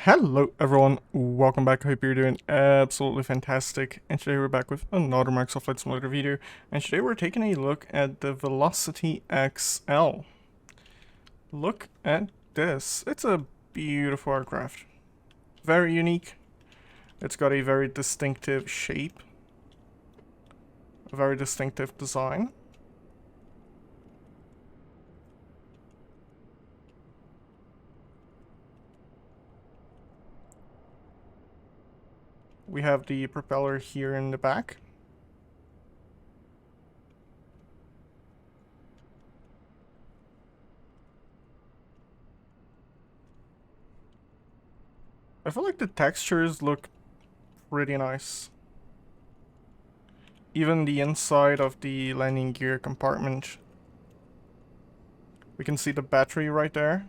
Hello everyone, welcome back. I hope you're doing absolutely fantastic. And today we're back with another Microsoft Flight Simulator video. And today we're taking a look at the Velocity XL. Look at this. It's a beautiful aircraft. Very unique. It's got a very distinctive shape. A very distinctive design. We have the propeller here in the back. I feel like the textures look pretty nice. Even the inside of the landing gear compartment. We can see the battery right there.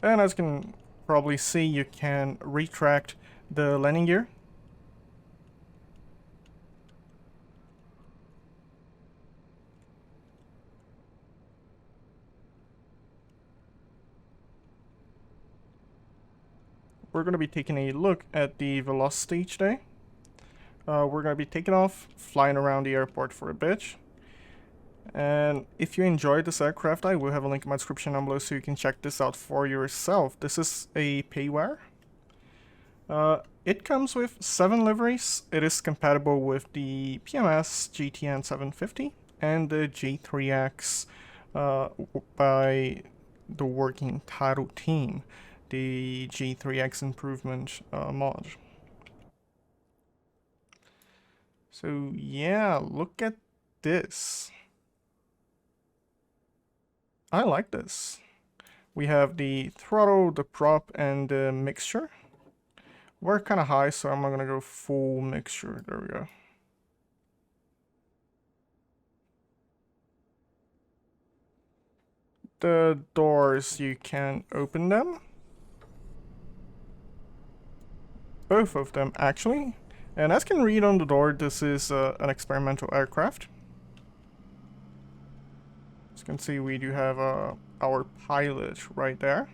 And as you can probably see, you can retract the landing gear. We're going to be taking a look at the velocity today. We're going to be taking off, flying around the airport for a bit. And if you enjoyed this aircraft, I will have a link in my description down below so you can check this out for yourself. This is a payware. It comes with 7 liveries. It is compatible with the PMS GTN 750 and the G3X by the working title team, the G3X improvement mod. So yeah, look at this. I like this. We have the throttle, the prop, and the mixture. We're kind of high, so I'm not gonna go full mixture. There we go. The doors, you can open them. Both of them, actually. And as you can read on the door, this is an experimental aircraft. As you can see, we do have our pilot right there.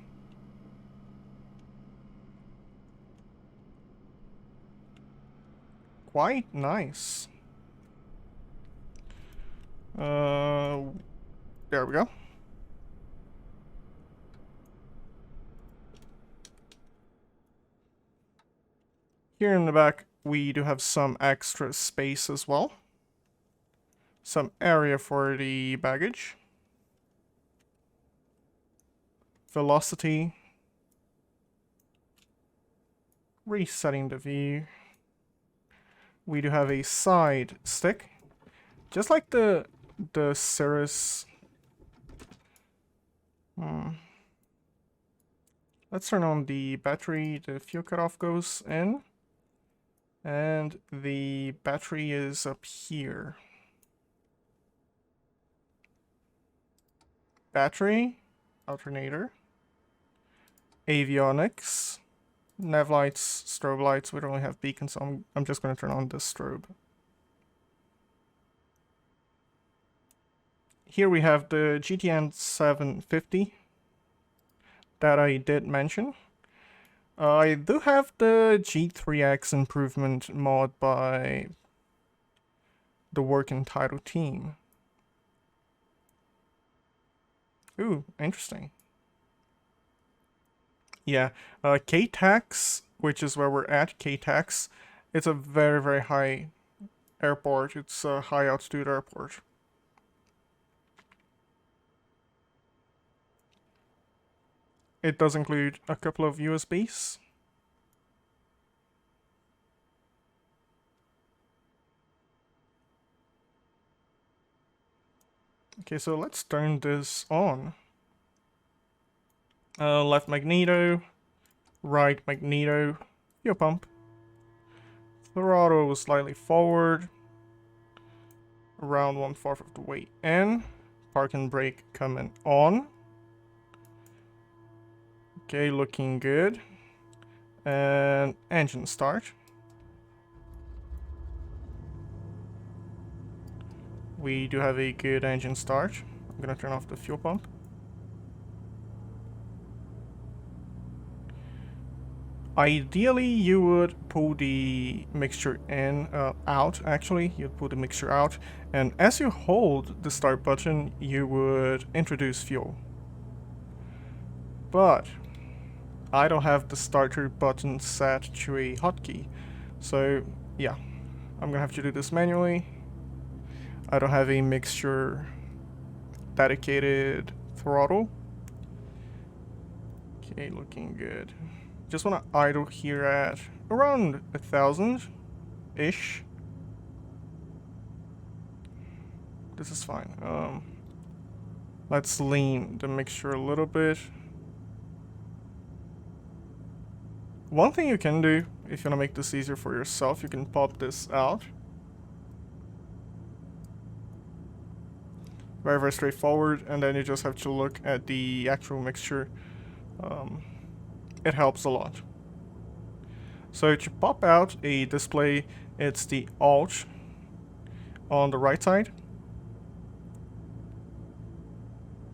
Quite nice. There we go. Here in the back, we do have some extra space as well. Some area for the baggage. Velocity. Resetting the view. We do have a side stick. Just like the Cirrus. Let's turn on the battery. The fuel cutoff goes in. And the battery is up here. Battery, alternator, avionics, nav lights, strobe lights. We don't really have beacons, so I'm just going to turn on this strobe. Here we have the GTN 750 that I did mention. I do have the G3X improvement mod by the working title team. Ooh, interesting. Yeah, K-Tax, which is where we're at, K-Tax, it's a very, very high airport. It's a high altitude airport. It does include a couple of USBs. Okay, so let's turn this on. Left magneto, right magneto, fuel pump. Throttle slightly forward, around 1/4 of the way in. Park and brake coming on. Okay, looking good. And engine start. We do have a good engine start. I'm gonna turn off the fuel pump. Ideally, you would pull the mixture out, actually. You'd pull the mixture out, and as you hold the start button, you would introduce fuel. But I don't have the starter button set to a hotkey, so yeah, I'm gonna have to do this manually. I don't have a mixture dedicated throttle. Okay, looking good. Just want to idle here at around 1,000-ish. This is fine. Let's lean the mixture a little bit. One thing you can do, if you want to make this easier for yourself, you can pop this out. Very, very straightforward, and then you just have to look at the actual mixture. It helps a lot. So to pop out a display, it's the Alt on the right side.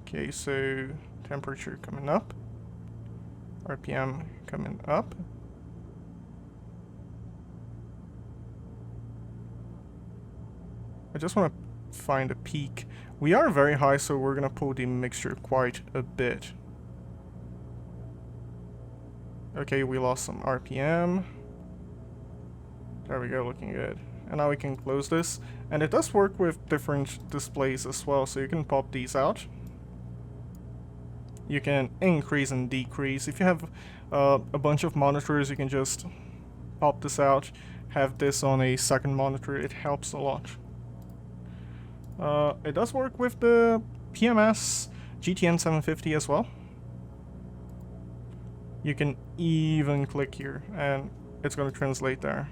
Okay, so temperature coming up, RPM coming up. I just want to find a peak. We are very high, so we're gonna pull the mixture quite a bit. Okay, we lost some RPM. There we go, looking good. And now we can close this. And it does work with different displays as well, so you can pop these out. You can increase and decrease. If you have a bunch of monitors, you can just pop this out, have this on a second monitor. It helps a lot. It does work with the PMS GTN 750 as well. You can even click here and it's going to translate there.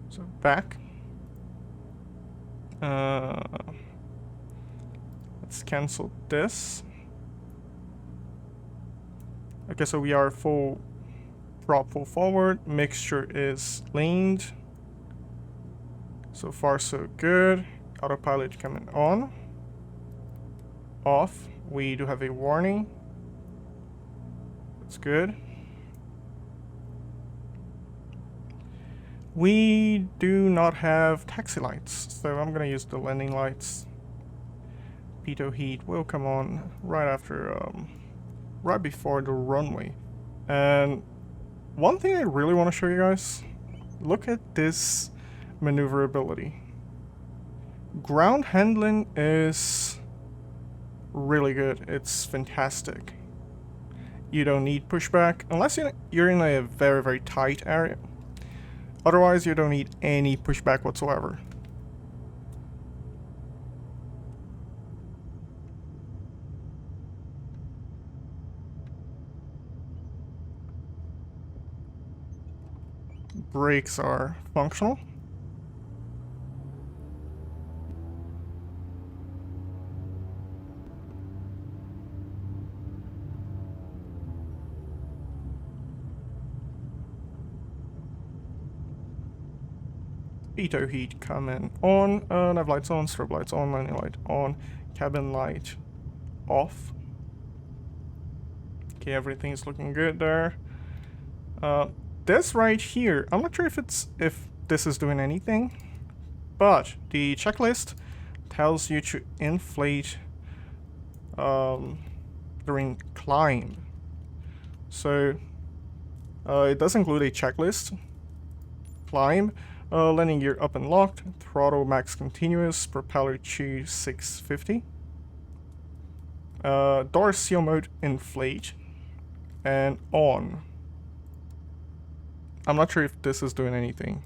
So back. Let's cancel this. Okay, so we are full forward. Mixture is leaned. So far so good. Autopilot coming on. Off. We do have a warning. That's good. We do not have taxi lights, so I'm gonna use the landing lights. Pitot heat will come on right after, right before the runway. And one thing I really want to show you guys, look at this maneuverability. Ground handling is really good. It's fantastic. You don't need pushback unless you're in a very, very tight area. Otherwise, you don't need any pushback whatsoever. Brakes are functional. Pitot heat coming on, nav lights on, strobe lights on, landing light on, cabin light off. Okay, everything's looking good there. This right here, I'm not sure if this is doing anything, but the checklist tells you to inflate during climb. So it does include a checklist. Climb. Landing gear up and locked, throttle max continuous, propeller to 650. Door seal mode inflate, and on. I'm not sure if this is doing anything.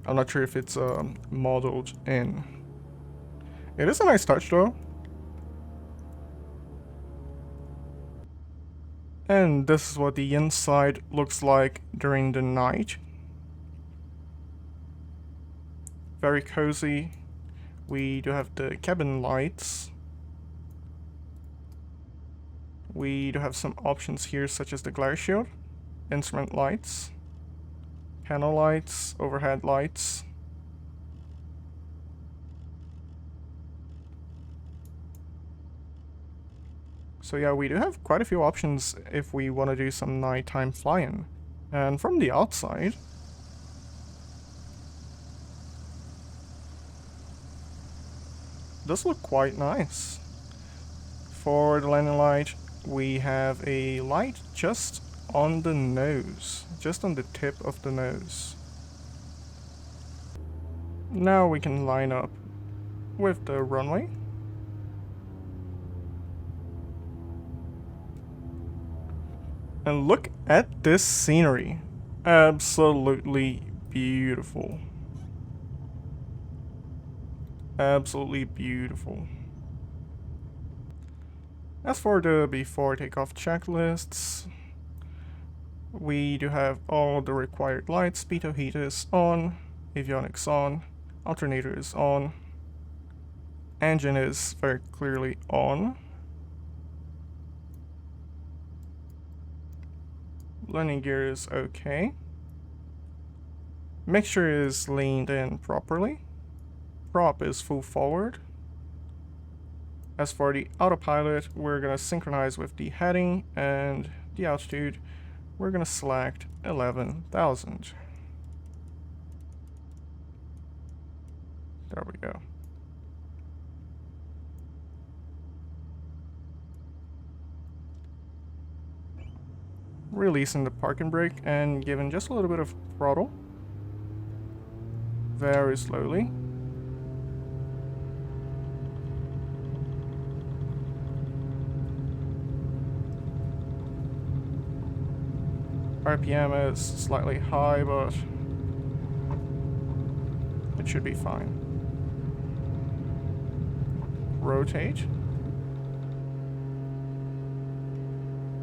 I'm not sure if it's modeled in. It is a nice touch though. And this is what the inside looks like during the night. Very cozy. We do have the cabin lights. We do have some options here such as the glare shield, instrument lights, panel lights, overhead lights. So yeah, we do have quite a few options if we want to do some nighttime flying. And from the outside, does look quite nice. For the landing light, we have a light just on the nose, just on the tip of the nose. Now we can line up with the runway. And look at this scenery. Absolutely beautiful. Absolutely beautiful. As for the before takeoff checklists, we do have all the required lights. Pitot heat is on, avionics on, alternator is on, engine is very clearly on. Landing gear is okay. Mixture is leaned in properly. Prop is full forward. As for the autopilot, we're gonna synchronize with the heading, and the altitude, we're gonna select 11,000. There we go. Releasing the parking brake and giving just a little bit of throttle. Very slowly. RPM is slightly high, but it should be fine. Rotate.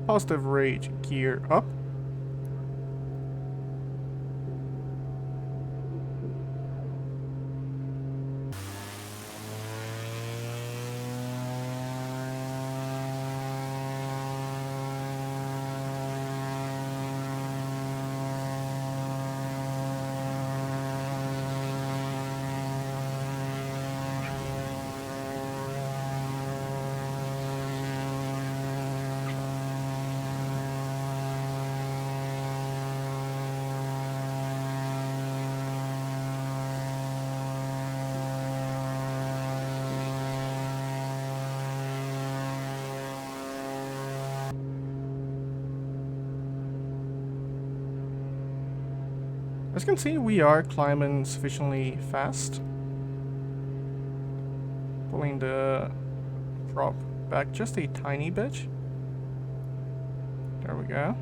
Positive rate gear up. As you can see, we are climbing sufficiently fast. Pulling the prop back just a tiny bit. There we go.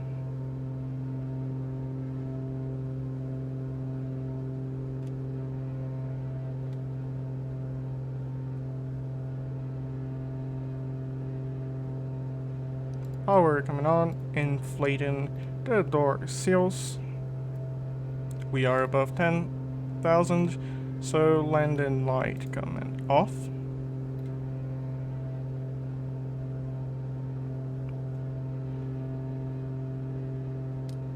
Power coming on, inflating the door seals. We are above 10,000, so landing light coming off.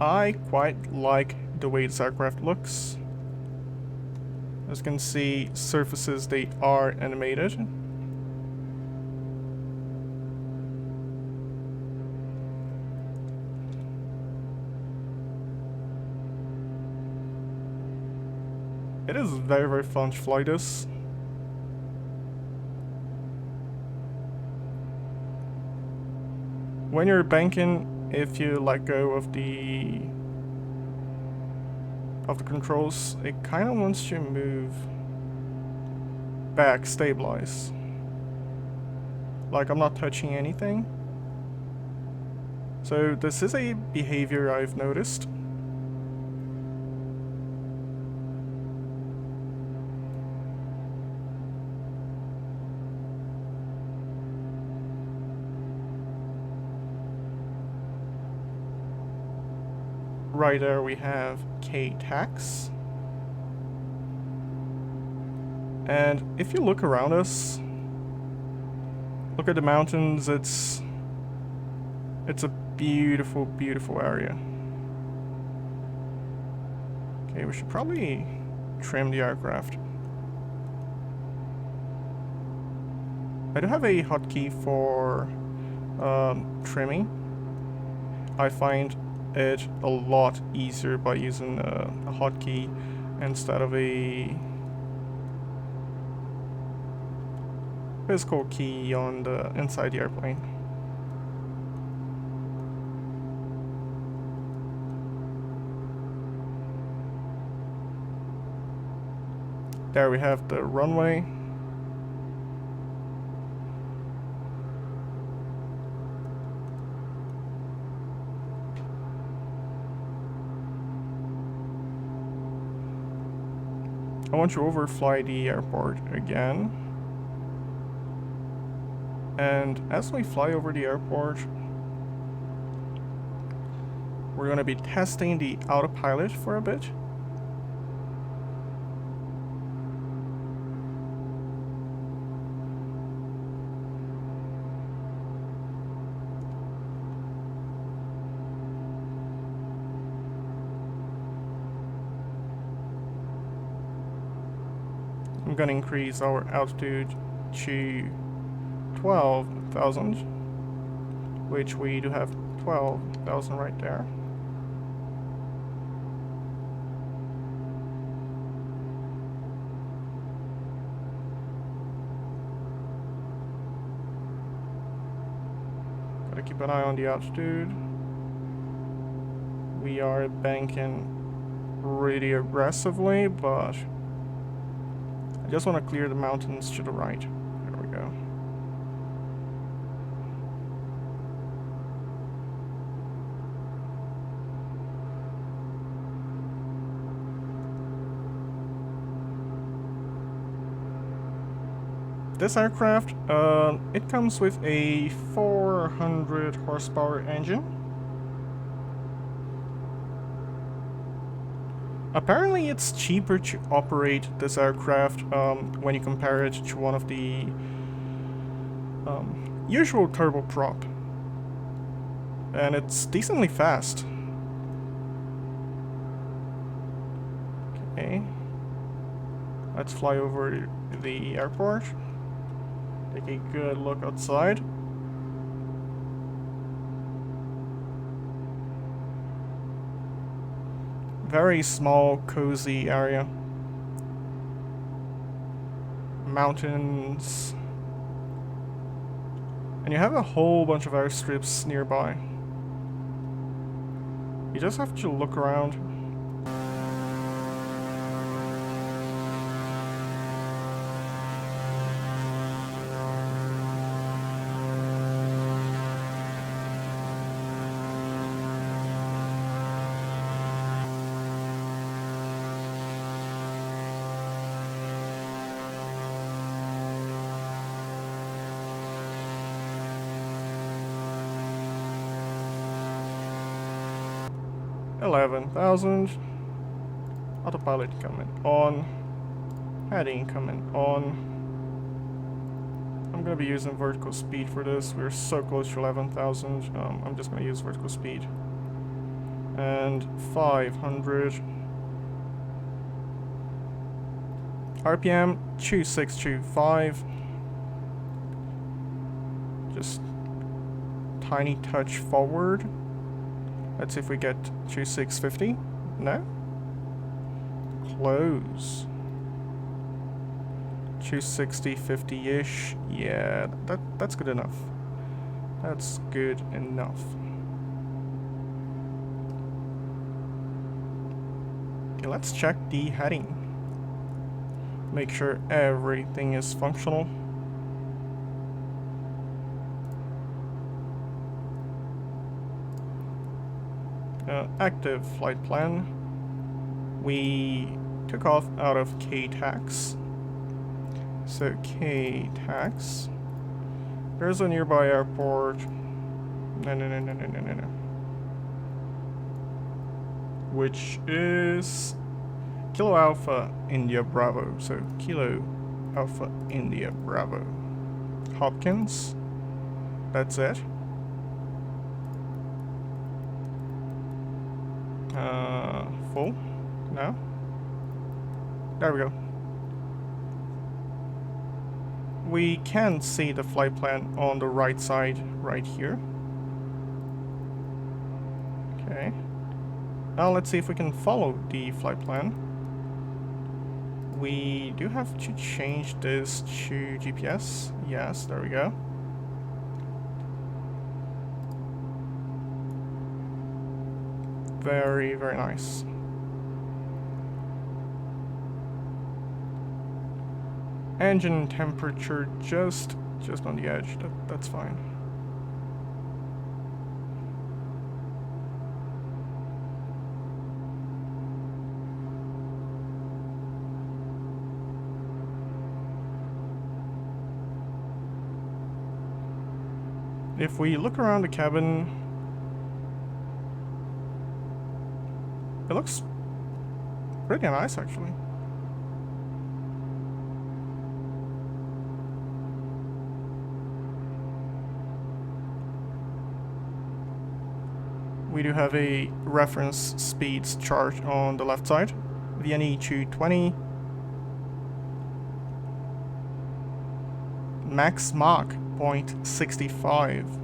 I quite like the way this aircraft looks. As you can see, surfaces, they are animated. It is very, very fun to fly this. When you're banking, if you let go of the controls, it kind of wants to move back, stabilize. Like I'm not touching anything. So this is a behavior I've noticed. Right there we have K-Tax. And if you look around us, look at the mountains, it's a beautiful, beautiful area. Okay, we should probably trim the aircraft. I do have a hotkey for trimming. I find it a lot easier by using a hotkey instead of a physical key on the inside the airplane. There we have the runway. I want to overfly the airport again. And as we fly over the airport, we're going to be testing the autopilot for a bit. I'm going to increase our altitude to 12,000, which we do have 12,000 right there. Gotta keep an eye on the altitude. We are banking really aggressively, but I just want to clear the mountains to the right. There we go. This aircraft, it comes with a 400 horsepower engine. Apparently it's cheaper to operate this aircraft when you compare it to one of the usual turboprop. And it's decently fast. Okay. Let's fly over the airport. Take a good look outside. Very small, cozy area. Mountains. And you have a whole bunch of airstrips nearby. You just have to look around. $11,000. Autopilot coming on. Heading coming on. I'm gonna be using vertical speed for this. We're so close to 11,000. I'm just gonna use vertical speed. And 500. RPM 2625. Just tiny touch forward. Let's see if we get 2650. No? Close. 260, 50-ish. Yeah, that's good enough. That's good enough. Okay, let's check the heading. Make sure everything is functional. Active flight plan. We took off out of K-tax. So K-tax. There's a nearby airport. No. Which is Kilo Alpha India Bravo. So Kilo Alpha India Bravo. Hopkins. That's it. Full. No. There we go. we can see the flight plan on the right side right here. Okay. Now let's see if we can follow the flight plan. We do have to change this to GPS. Yes, there we go. Very, very nice. Engine temperature just on the edge. That's fine. If we look around the cabin, it looks pretty nice actually. We do have a reference speeds chart on the left side. VNE 220. Max Mach 0.65.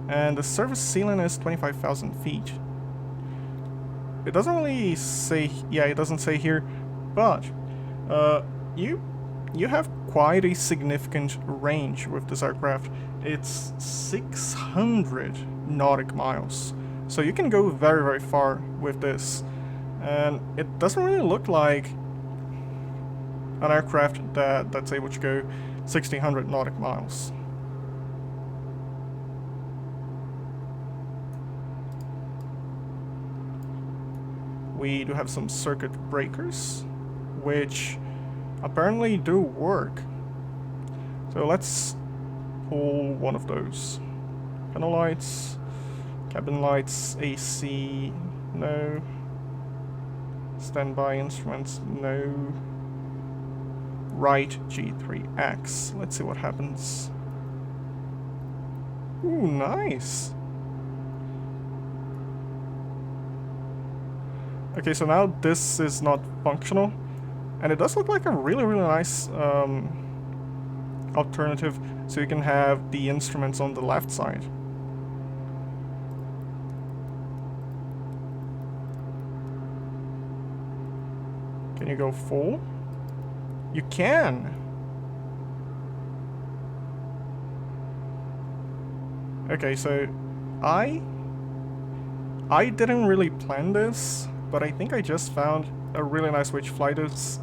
And the surface ceiling is 25,000 feet. It doesn't really say, yeah, it doesn't say here, but you have quite a significant range with this aircraft. It's 600 nautic miles, so you can go very, very far with this, and it doesn't really look like an aircraft that's able to go 1600 nautic miles. We do have some circuit breakers, which apparently do work. So let's pull one of those. Panel lights, cabin lights, AC, no. Standby instruments, no. Right G3X. Let's see what happens. Ooh, nice. Okay, so now this is not functional, and it does look like a really, really nice alternative, so you can have the instruments on the left side. Can you go full? You can! Okay, so I didn't really plan this, but I think I just found a really nice way to fly this.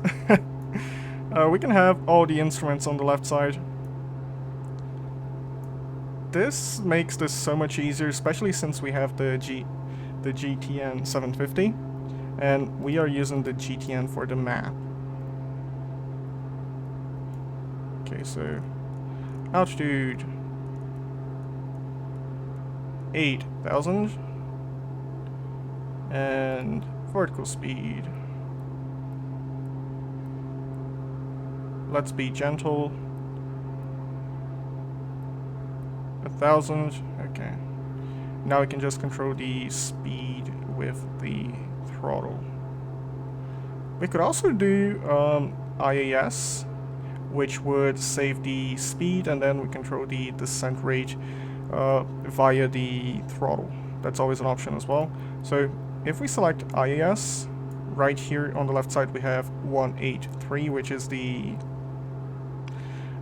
We can have all the instruments on the left side. This makes this so much easier, especially since we have the GTN 750, and we are using the GTN for the map. Okay, so altitude 8,000 and vertical speed. Let's be gentle. 1,000. Okay. Now we can just control the speed with the throttle. We could also do IAS, which would save the speed, and then we control the descent rate via the throttle. That's always an option as well. So if we select IAS, right here on the left side we have 183, which is the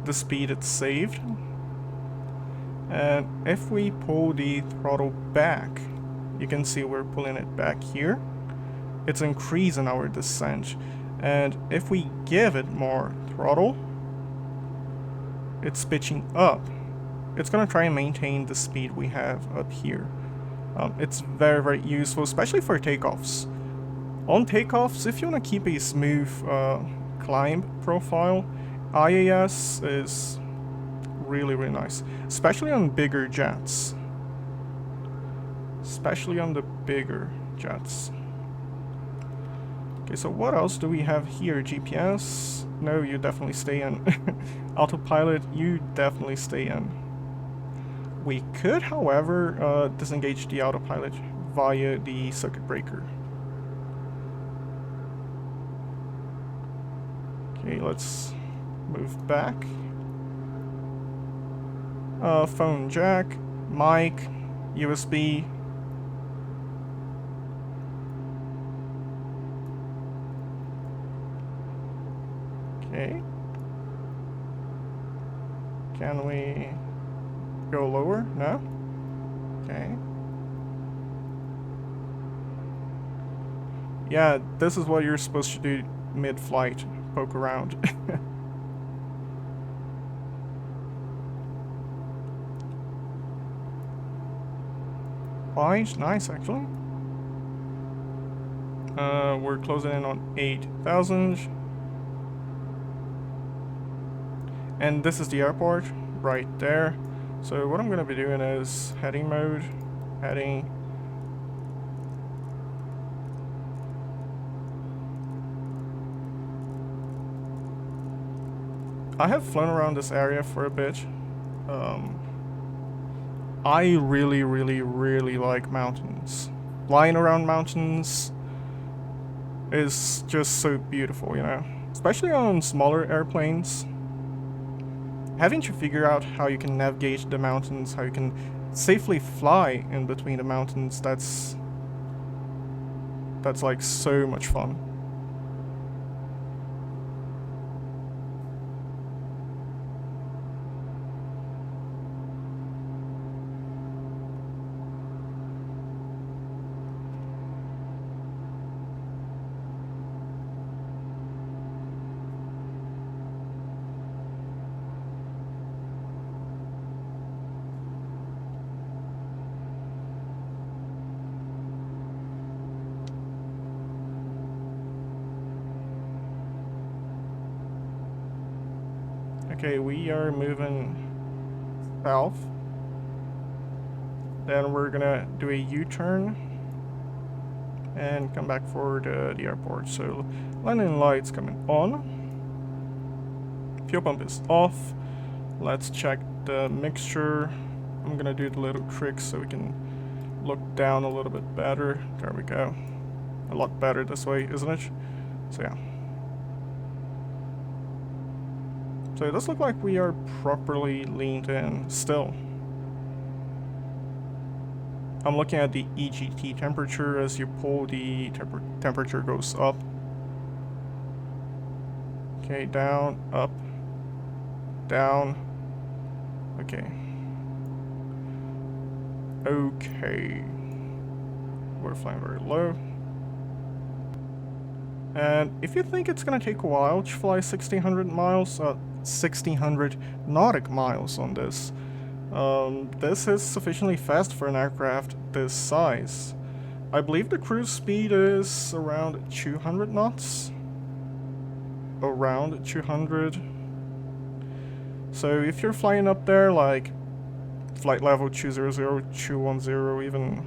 speed it's saved. And if we pull the throttle back, you can see we're pulling it back here. It's increasing our descent. And if we give it more throttle, it's pitching up. It's gonna try and maintain the speed we have up here. It's very, very useful, especially for takeoffs. On takeoffs, if you want to keep a smooth climb profile, IAS is really, really nice, especially on bigger jets. Especially on the bigger jets. Okay, so what else do we have here? GPS? No, you definitely stay in. Autopilot, you definitely stay in. We could, however, disengage the autopilot via the circuit breaker. Okay, let's Move back. Phone jack, mic, USB. Okay. Can we go lower? No? Okay. Yeah, this is what you're supposed to do mid-flight. Poke around. Quite nice, actually. We're closing in on 8,000. And this is the airport, right there. So what I'm gonna be doing is heading mode, heading. I have flown around this area for a bit. I really, really, really like mountains. Flying around mountains is just so beautiful, you know? Especially on smaller airplanes. Having to figure out how you can navigate the mountains, how you can safely fly in between the mountains, that's like so much fun. Okay, we are moving south. Then we're gonna do a U-turn and come back for the airport. So landing lights coming on. Fuel pump is off. Let's check the mixture. I'm gonna do the little trick so we can look down a little bit better. There we go. A lot better this way, isn't it? So yeah. So it does look like we are properly leaned in still. I'm looking at the EGT temperature. As you pull, the temperature goes up. Okay, down, up, down. Okay. Okay. We're flying very low. And if you think it's gonna take a while to fly 1600 miles, 1600 nautic miles on this, this is sufficiently fast for an aircraft this size. I believe the cruise speed is around 200 knots. Around 200. So if you're flying up there like flight level 200, 210, even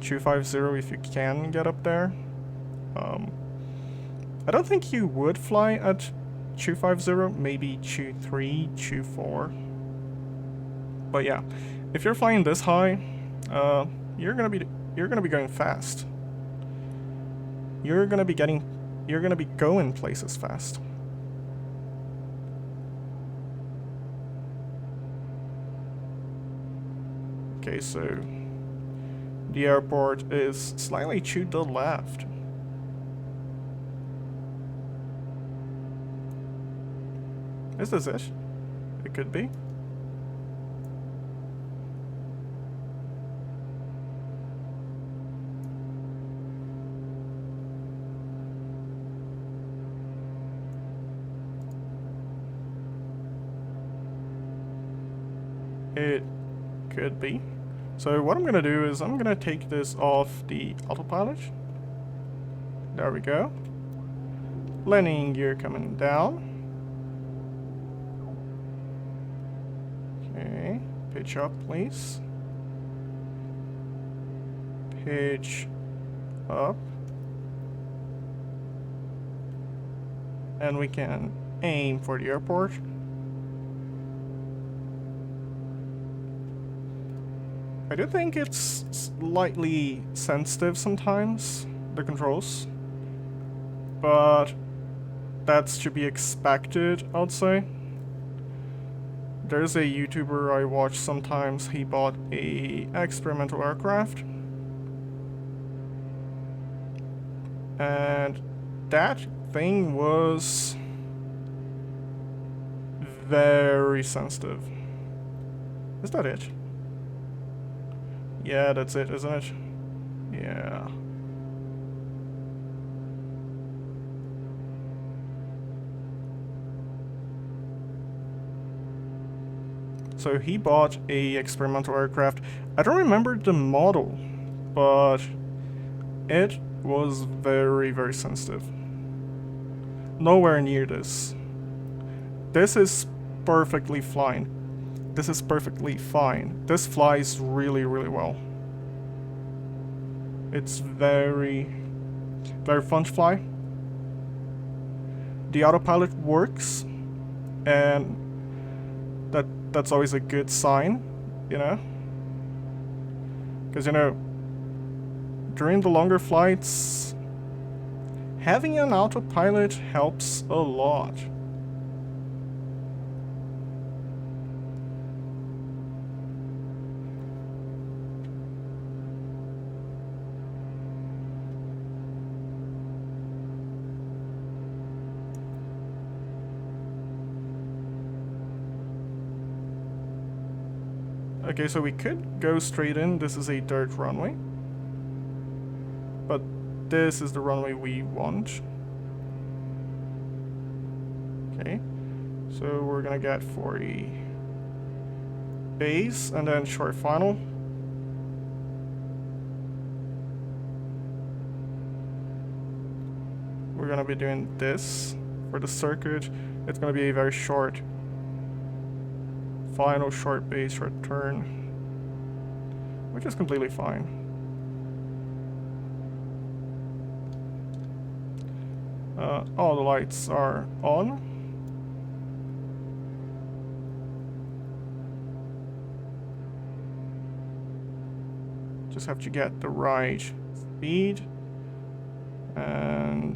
250 if you can get up there, I don't think you would fly at 250, maybe 23, 24. But yeah, if you're flying this high, you're gonna be going fast. You're gonna be going places fast. Okay, so the airport is slightly to the left. Is this it? It could be. It could be. So what I'm gonna do is I'm gonna take this off the autopilot. There we go. Landing gear coming down. Okay, pitch up please. Pitch up. And we can aim for the airport. I do think it's slightly sensitive sometimes, the controls, but that's to be expected, I'd say. There's a YouTuber I watch sometimes. He bought a experimental aircraft, and that thing was very sensitive. Is that it? Yeah, that's it, isn't it? Yeah. So he bought a experimental aircraft. I don't remember the model, but it was very, very sensitive. Nowhere near this. This is perfectly fine. This is perfectly fine. This flies really, really well. It's very, very fun to fly. The autopilot works, and that's always a good sign, you know? Because, you know, during the longer flights, having an autopilot helps a lot. Okay, so we could go straight in. This is a dirt runway. But this is the runway we want. Okay, so we're gonna get for a base and then short final. We're gonna be doing this for the circuit. It's gonna be a very short final, short base, short turn, which is completely fine. All the lights are on. Just have to get the right speed, and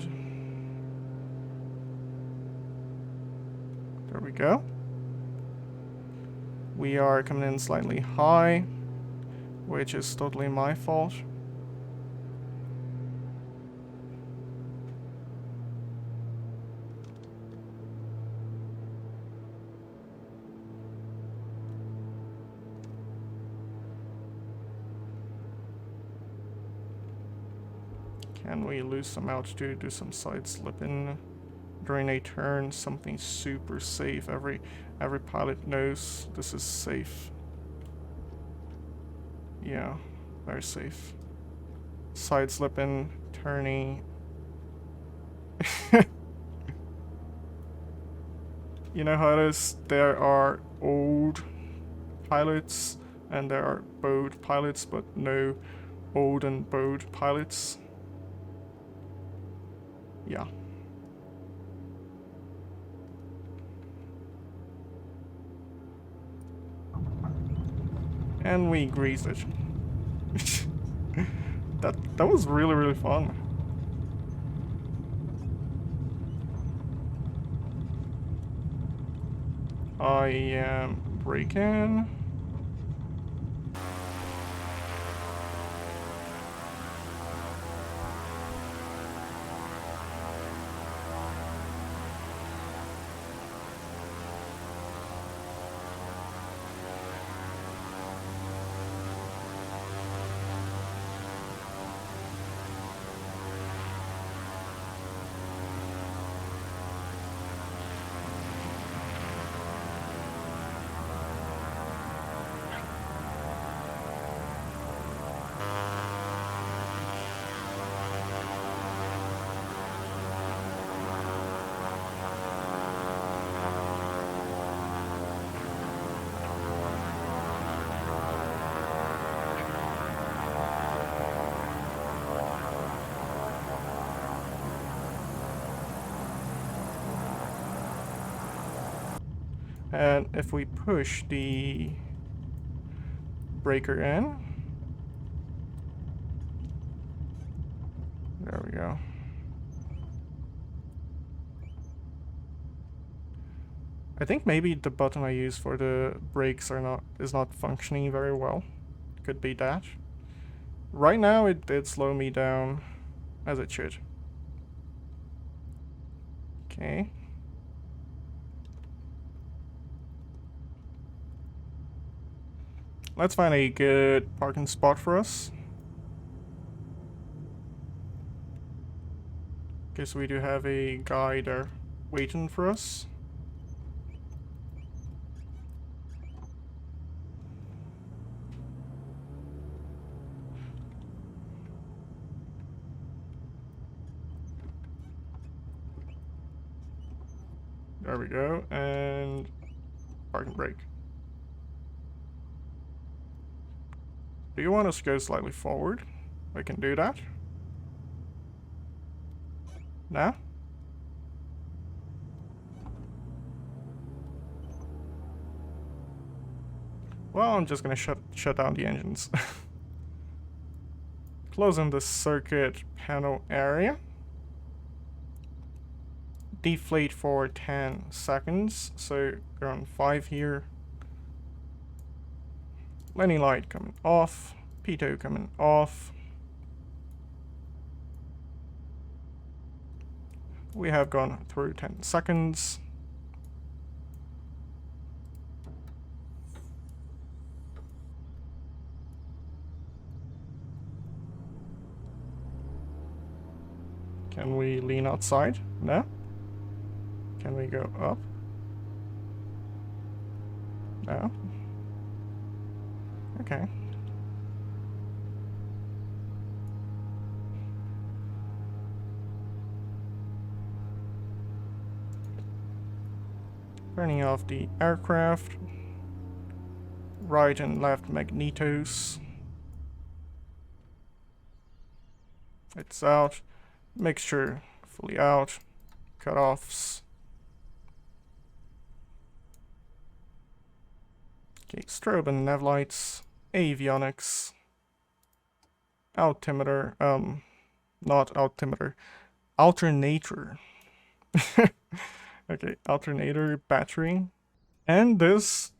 there we go. We are coming in slightly high, which is totally my fault. Can we lose some altitude, do some side slipping during a turn? Something super safe. Every pilot knows this is safe. Yeah, very safe. Side slipping, turning. You know how it is? There are old pilots and there are bowed pilots, but no old and bowed pilots. Yeah. And we greased it. that was really, really fun. I am braking. And if we push the breaker in, there we go. I think maybe the button I use for the brakes is not functioning very well. Could be that. Right now it did slow me down as it should. Okay. Let's find a good parking spot for us. Okay, so we do have a guy there waiting for us. There we go, and parking brake. Do you want us to go slightly forward? We can do that. Now? Well, I'm just gonna shut down the engines. Closing the circuit panel area. Deflate for 10 seconds, so we're on 5 here. Landing light coming off, pitot coming off. We have gone through 10 seconds. Can we lean outside? No? Can we go up? No? Okay. Turning off the aircraft. Right and left magnetos. It's out. Mixture fully out. Cutoffs. Okay, strobe and nav lights. Avionics. Altimeter. Not altimeter. Alternator. Okay, alternator, battery. And this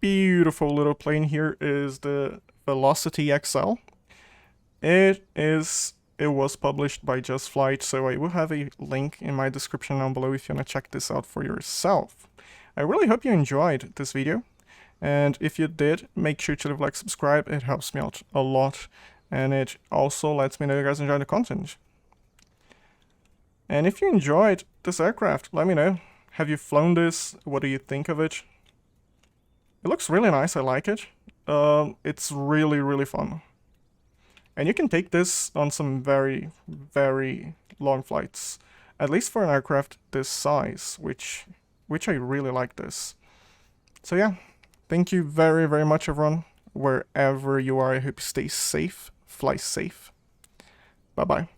beautiful little plane here is the Velocity XL. It was published by Just Flight, so I will have a link in my description down below if you want to check this out for yourself. I really hope you enjoyed this video, and if you did, make sure to leave a like, subscribe. It helps me out a lot, and it also lets me know you guys enjoy the content. And if you enjoyed this aircraft, let me know. Have you flown this? What do you think of it? It looks really nice, I like it. It's really, really fun. And you can take this on some very, very long flights. At least for an aircraft this size, which I really like this. So yeah, thank you very, very much everyone. Wherever you are, I hope you stay safe, fly safe. Bye-bye.